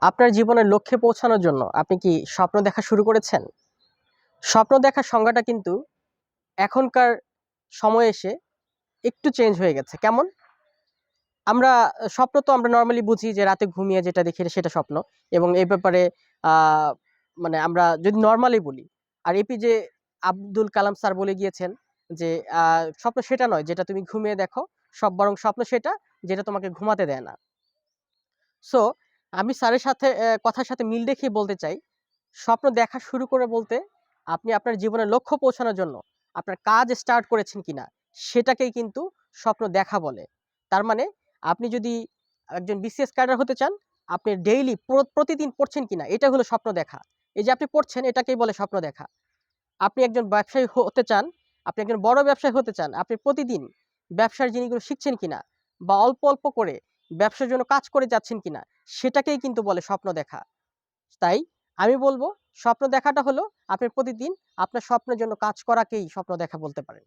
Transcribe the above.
আপনার জীবনের লক্ষ্যে পৌঁছানোর জন্য আপনি কি স্বপ্ন দেখা শুরু করেছেন? স্বপ্ন দেখার সংজ্ঞাটা কিন্তু এখনকার সময়ে এসে একটু চেঞ্জ হয়ে গেছে। কেমন? আমরা স্বপ্ন তো আমরা নরমালি বুঝি যে রাতে ঘুমিয়ে যেটা দেখি সেটা স্বপ্ন এবং এই ব্যাপারে আ মানে আমরা যদি নরমালি বলি, আর এপিজে আব্দুল কালাম স্যার বলে গিয়েছেন যে, আ "স্বপ্ন সেটা নয় যেটা তুমি ঘুমিয়ে দেখো, বরং স্বপ্ন সেটা যেটা তোমাকে ঘুমাতে দেয় না।" সো আমি স্যারের সাথে কথার সাথে মিল রেখেই বলতে চাই, স্বপ্ন দেখা শুরু করে বলতে আপনি আপনার জীবনের লক্ষ্য পৌঁছানোর জন্য আপনার কাজ স্টার্ট করেছেন কিনা সেটাকেই কিন্তু স্বপ্ন দেখা বলে। তার মানে আপনি যদি একজন বিসিএস ক্যাডার হতে চান, আপনি ডেইলি প্রতিদিন পড়ছেন কিনা এটা হলো স্বপ্ন দেখা। এই যে আপনি পড়ছেন এটাকেই বলে স্বপ্ন দেখা। আপনি একজন ব্যবসায়ী হতে চান, আপনি একজন বড় ব্যবসায়ী হতে চান, আপনি প্রতিদিন ব্যবসার জিনিসগুলো শিখছেন কিনা বা অল্প, অল্প করে ব্যবসার জন্য কাজ করে যাচ্ছেন কিনা সেটাকেই কিন্তু বলে স্বপ্ন দেখা। তাই আমি বলব স্বপ্ন দেখাটা হলো আপনি প্রতিদিন আপনার স্বপ্নের জন্য কাজ করাকেই স্বপ্ন দেখা বলতে পারেন।